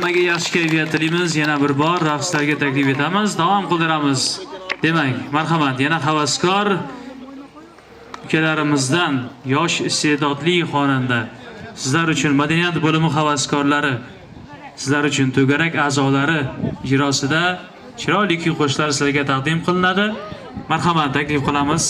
hammaga yaxshi kayfiyat tilaymiz. Yana bir bor raqslarga taklif etamiz. Davom qildiramiz. Demak, marhamat, yana havaskor ukalarimizdan yosh iste'dodli xonanda sizlar uchun madaniyat bo'limi havaskorlari, sizlar uchun to'garak a'zolari ijrosida chiroyli kuy qo'shiqlar sizlarga taqdim qilinadi. Marhamat, taklif qilamiz.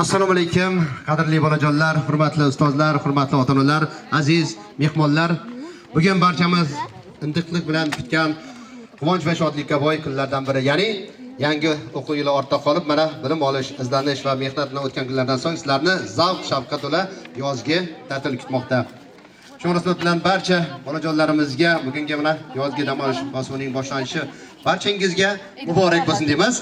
Assalomu alaykum, qadrli bolajonlar, hurmatli ustozlar, hurmatli ota-onalar, aziz mehmonlar. Bugun barchamiz intiqlik bilan kutgan quvonch va shodlikka boy kunlardan biri, ya'ni yangi o'quv yili ortda qolib, mana bilim olish, izlanish va mehnat bilan o'tgan kunlardan so'ng sizlarni zavq shavqqa to'la yozgi ta'til kutmoqda. Shu munosabat bilan barcha bolajonlarimizga bugungi mana yozgi dam olish mavsumining boshlanishi barchangizga muborak bo'lsin deymiz.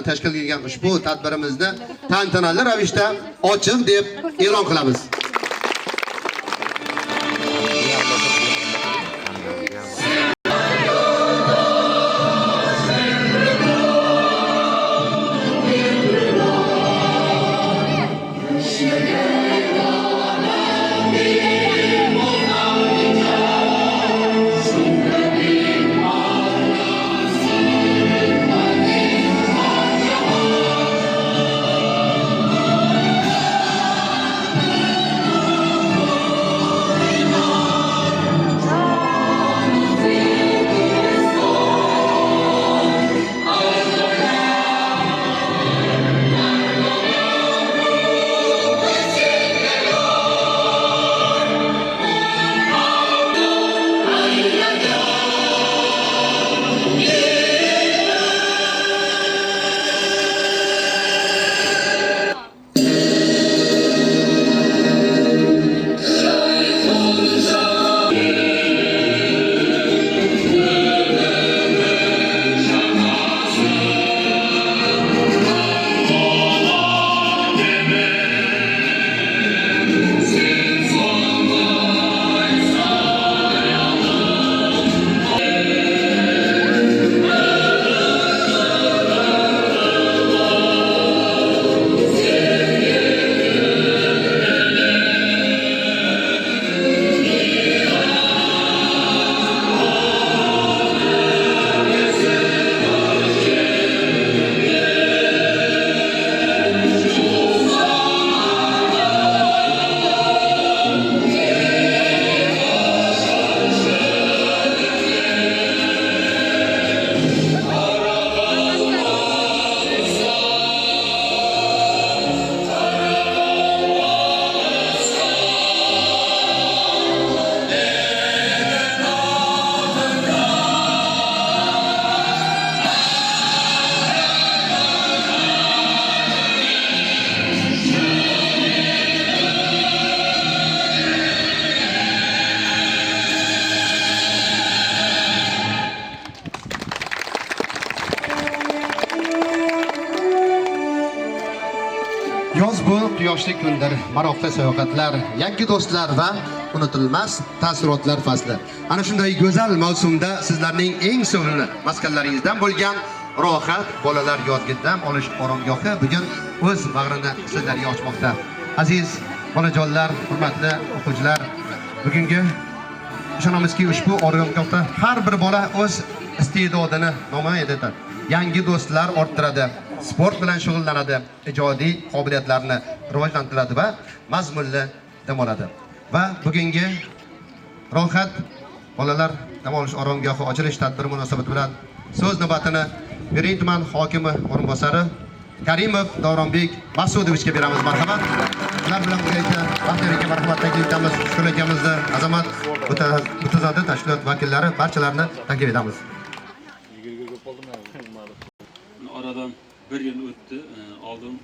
Tashkil etilgan ushbu tadbirimizni tantanali ravishda ochiq deb e'lon qilamiz. yoshlik kundir, maroqli sayohatlar, yangi do'stlar va unutilmas taassurotlar fasli. Ana shunday go'zal mavsumda sizlarning eng sevimli maskanlaringizdan bo'lgan rohat bolalar yozgi dam olish oromgohi bugun o'z bag'rini sizlarga ochmoqda. Aziz bolajonlar, hurmatli o'quvchilar, bugungi ishonamizki ushbu oromgohda har bir bola o'z iste'dodini namoyon etadi. Yangi do'stlar orttiradi, sport bilan shug'ullanadi, ijodiy qobiliyatlarini rivojlantiradi va mazmunli dam oladi. Va bugungi rohat bolalar dam olish oromgohi ochilish tadbiri munosabati bilan so'z navbatini Bering tuman hokimi o'rinbosari Karimov Davronbek Maqsudovichga beramiz. Marhamat. Ular bilan birga Baxtiyor aka marhamat taklif etamiz. Shukur akamizni azamat mutazaddi tashkilot vakillari barchalarini taklif etamiz. Aradan bir yıl o'tdi. Oldin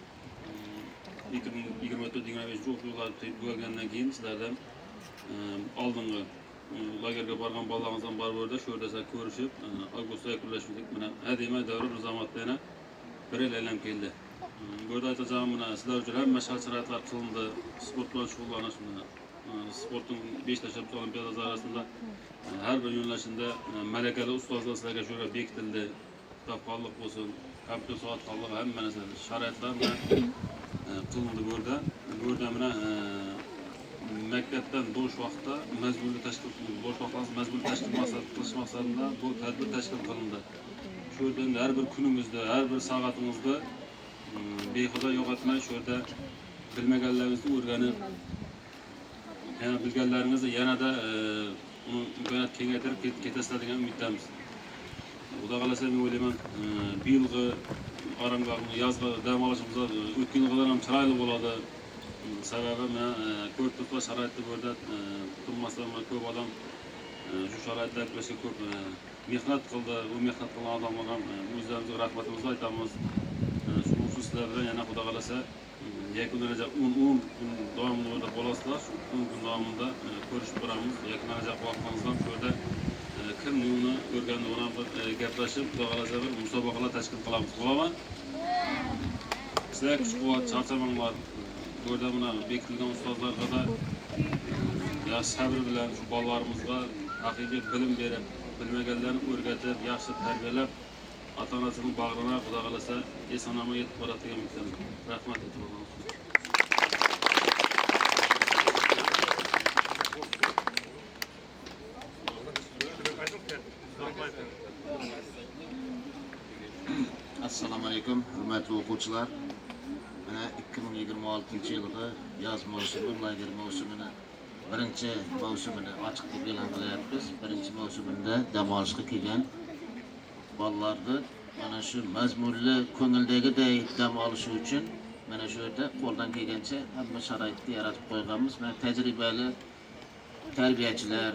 2024-2025 o'quv yillari bo'lgandan keyin sizlardan oldingi lagerga borgan bolalarımızdan bar bo'ldi. Shu yerda ko'rishib, avgustda yakunlashdik. Mana hadema davri bir zamonda yana bir yil aylanib keldi. Bu yerda aytacağım buna sizlar uchun hamma shart-sharoitlar qilindi. Sport bilan shug'ullanish, sportning 5 tashabbus olimpiadasi arasida har bir yo'nalishida malakali ustozlar sizlarga shu yerga bekitildi. Kitobxonlik bo'lsin, kompyuter soatxonligi hamma narsa sharoitlar bilan qilindi bu yerda. Bu yerda mana maktabdan bo'sh vaqtda mazmunli tashkil bo'sh vaqtlarimiz mazmunli tashkil qilish maqsadida bu tadbir tashkil qilindi. Shu yerda har bir kunimizda, har bir soatimizda behuda yo'qotmay shu yerda bilmaganlarimizni o'rganib, yana bilganlaringizni yanada uni imkoniyat kengaytirib ketasizlar degan umiddamiz. Xudo xolasa men o'ylayman, bu yilgi oromgohni yozgi dam olishimiz o'tgan yilgidan ham chiroyli bo'ladi. Sababi men ko'p sharoitda bo'ldi. Turmasdan ko'p odam shu sharoitda kurashga ko'p mehnat qildi. Bu mehnat qilgan odamlarga ham o'zlarimizga rahmatimizni aytamiz. Shuning uchun sizlar bilan yana Xudo xolasa yakunlanajak 10 kun davomida bo'lasizlar. Shu 10 kun davomida ko'rishib turamiz. Yakunlanajak vaqtimizda shu yerda kim nima o'rgandi bilan bir gaplashib, Xudo xolasa bir musobaqalar tashkil qilamiz. Bo'ladimi? Sizlar kuch-quvvat charchamanglar. Burada buna bekitilgan ustozlarga da yaxshi sabr bilan shu bolalarimizga haqiqiy bilim berib, bilmaganlarni o'rgatib, yaxshi tarbiyalab, ota-onasining bag'rina Xudo xolasa eson-omon yetib boradi degan umiddaman. Rahmat aytaman. Assalomu alaykum, hurmatli o'quvchilar. Mana 2026 yilgi yoz mavsumi, lager mavsumini birinchi mavsumini ochiq deb e'lon qilyapmiz. Birinchi mavsumida dam olishga kelgan bolalarni mana shu mazmunli ko'ngildagidek dam olishi uchun mana shu yerda qo'ldan kelgancha hamma sharoitni yaratib qo'yganmiz. Mana tajribali tarbiyachilar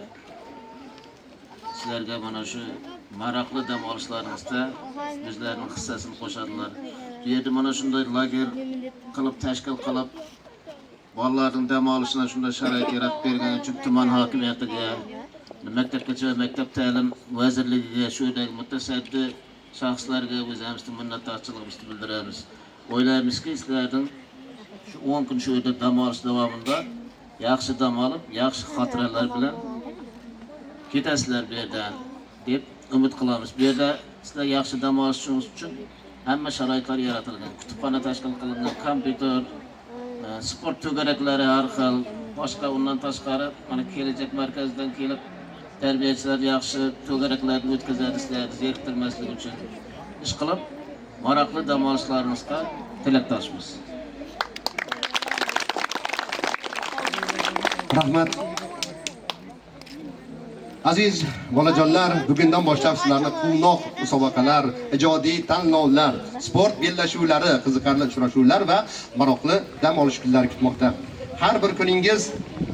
sizlarga mana shu maroqli dam olishlaringizda o'zlarining hissasini qo'shadilar. Bu yerda mana shunday lager qilib tashkil qilib bolalarning dam olishini shunday sharoit yaratib bergani uchun tuman hokimiyatiga, maktabgacha va maktab ta'lim vazirligiga, shu yerdagi mutasaddi shaxslarga o'zimizning minnatdorchiligimizni bildiramiz. O'ylaymizki, sizlarning shu 10 kun shu yerda dam olish davomida yaxshi dam olib, yaxshi xotiralar bilan ketasizlar bu yerdan deb umid qilamiz. Bu yerda sizlar yaxshi dam olishingiz uchun hamma sharoitlar yaratilgan. Kutubxona tashkil qilingan, kompyuter, sport to'garaklari har xil, boshqa undan tashqari mana kelajak markazidan kelib tarbiyachilar yaxshi to'garaklarni o'tkazadi sizlarni zeriktirmaslik uchun ish qilib, maroqli dam olishlaringizga tilakdoshmiz. Rahmat. Aziz bolajonlar, bugundan boshlab sizlarni quvnoq musobaqalar, ijodiy tanlovlar, sport bellashuvlari, qiziqarli uchrashuvlar va maroqli dam olish kunlari kutmoqda. Har bir kuningiz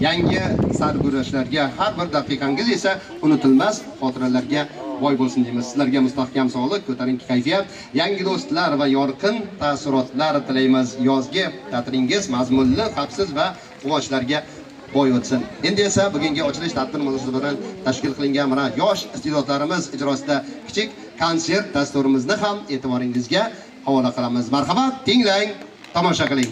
yangi sarguzashtlarga, har bir daqiqangiz esa unutilmas xotiralarga boy bo'lsin deymiz. Sizlarga mustahkam sog'lik, ko'tarinki kayfiyat, yangi do'stlar va yorqin taassurotlar tilaymiz. Yozgi ta'tilingiz mazmunli, xavfsiz va quvonchlarga boy o'tsin. Endi esa bugungi ochilish tadbiri munosabati bilan tashkil qilingan mana yosh iste'dodlarimiz ijrosida kichik konsert dasturimizni ham e'tiboringizga havola qilamiz. Marhamat, tinglang, tomosha qiling.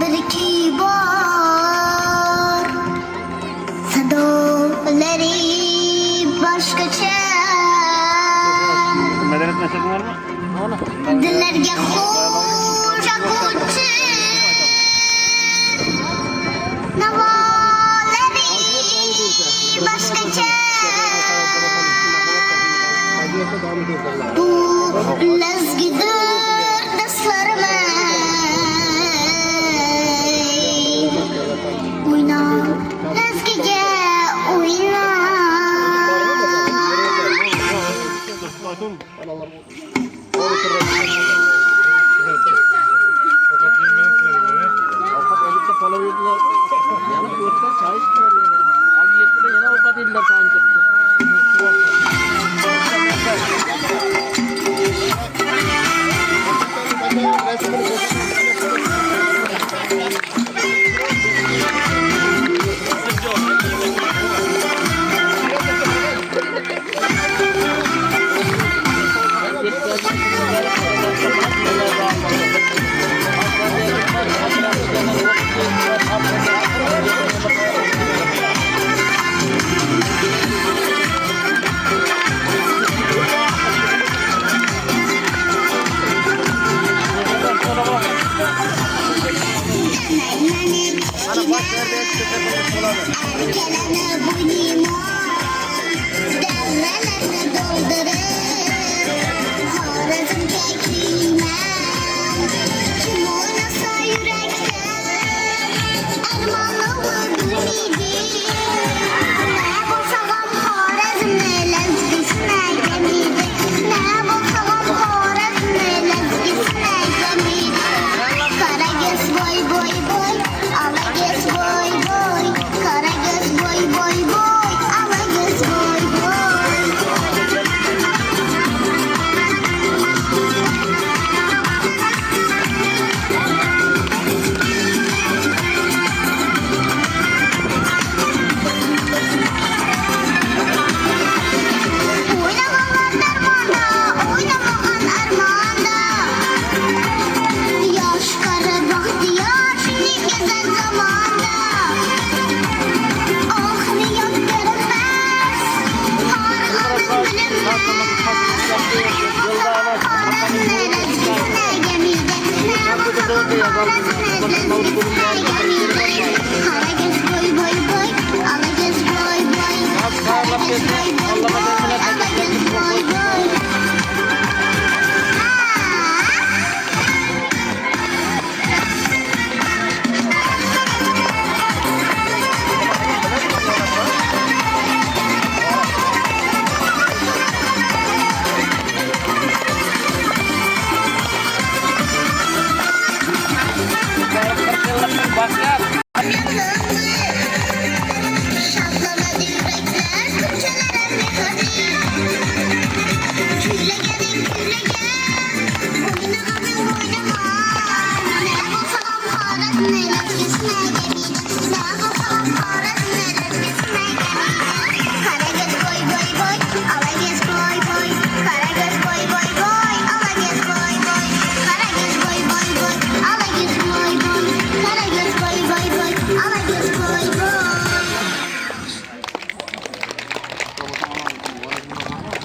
Belki var sadoları başkaça dillerge hoşa koçu navaları başkaça bu lezgidir daslarıma oyna lezgiga oyna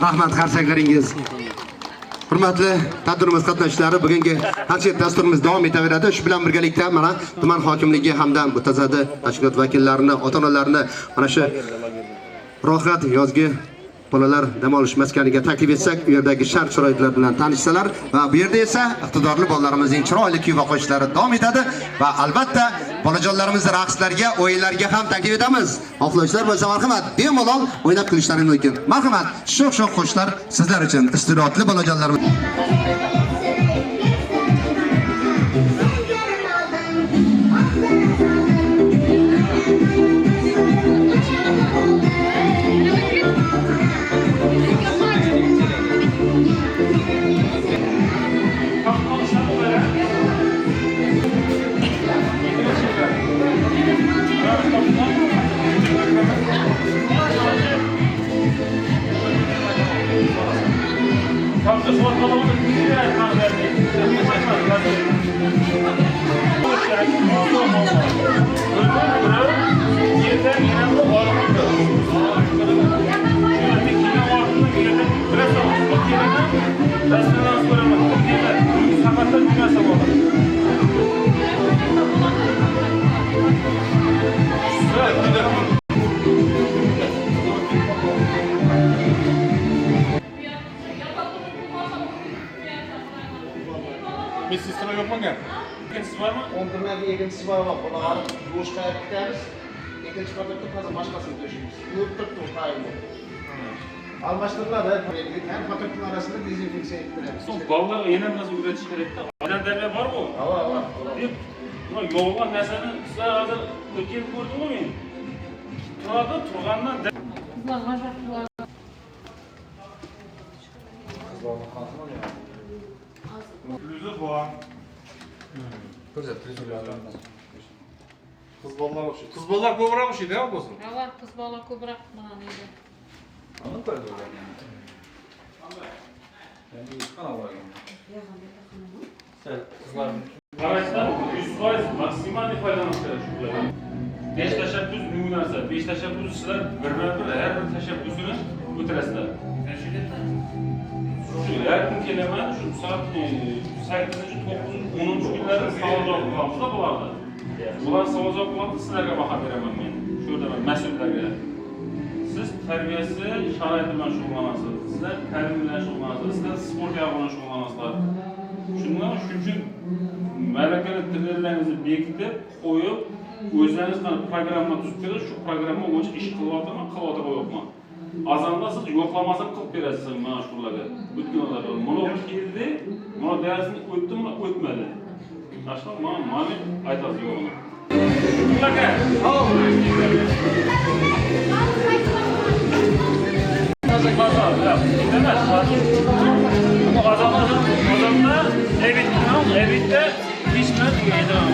Rahmat qarsaklaringiz. Hurmatli tadbirimiz qatnashchilari, bugungi konsert dasturimiz davom etaveradi. Shu bilan birgalikda mana tuman hokimligi hamda mutasaddi tashkilot vakillarini, ota-onalarni mana shu rohat yozgi bolalar dam olish maskaniga taklif etsak, u yerdagi shart-sharoitlar bilan tanishsalar va bu yerda esa iqtidorli bolalarimizning chiroyli kuy va qo'shiqlari davom etadi va albatta bolajonlarimizni raqslarga, o'yinlarga ham taklif etamiz. Xohlovchilar bo'lsa marhamat, bemalol o'ynab kulishlaringiz mumkin. Marhamat, sho'x-sho'x qo'shiqlar sizlar uchun iste'dodli bolajonlarimiz. Medsinstra yok mu gel? İkincisi var mı? Ondan bir ikincisi var bak. Onu alıp yumuşkaya gideriz. İkinci pakette fazla başkasını döşüyoruz. Yurttuk tutayım. Almaştırırlar da her paketin arasında dezenfekse ettiler. Son ballar yine nasıl üretiş gerekti? Aynen derler var mı? Var. Deyip, yolga mesela size hazır ötken gördün mü beni? Turgandan Lüzü boğan. Kız ballar olmuş. Kız ballar ko'proq şey değil mi olsun? Evet, kız bala ko'proq mana neydi? Anladın tabii öyle. Ben de üç kanal var yani. Sen kızlar. Araçtan 100% maksimal faydalanmak gerek. 5 teşebbüs numunası. 5 teşebbüs sizler bir her bir teşebbüsünü ötüresizler. Şu yakın kelime şu saat 8. 9. 10. günleri sağlayacak bulmamızda bu vardı. Bunlar sağlayacak bulmamızda sizlerle baka veremem ben. Şurada ben mesullerle. Siz terbiyesi şarayetinden şoğlanasınız. Sizler terbiyeden şoğlanasınız. Sizler spor yapımından şoğlanasınlar. Şundan üçün mələkəli tirlərinizi bekitib, qoyub, özləriniz programma tutuyor, şu programma olunca iş qılvatır mı, qılvatır o yoxma. Azanda siz yoxlamasın qılıb verəsiniz mənə şurları. Bütün onlar olur. Bunu kildi, bunu dərsini ötdü, bunu ötmədi. Başqa məni aytazı yox ona. Şurlara al. Ama kazanda evitte hiç mi yedemem.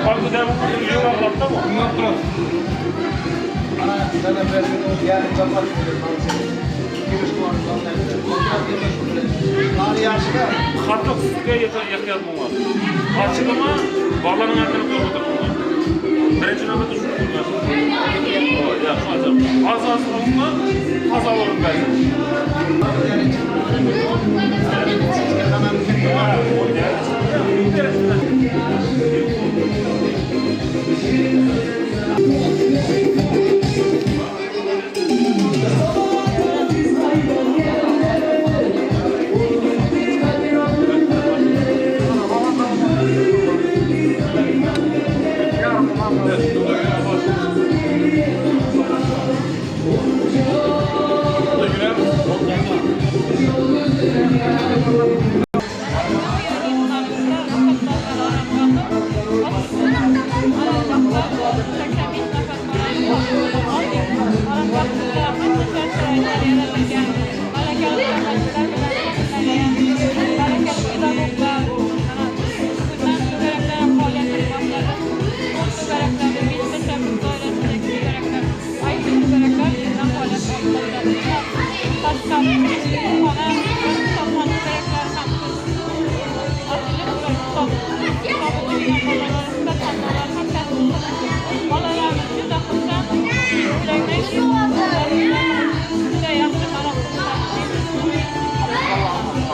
Farklı devamlı üye varlatta mı? Bunlar durur. Sana verdiğin o yarın kapat. Giriş kuanlarından. Tarihi yaşta. Hatta suya yakıyat mı var? Açıklama varların arkasına koyup oturmalar. Birinci nöbette şunu koyuyorsun. Az olma, az alırım ben. O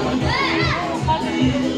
Hadi.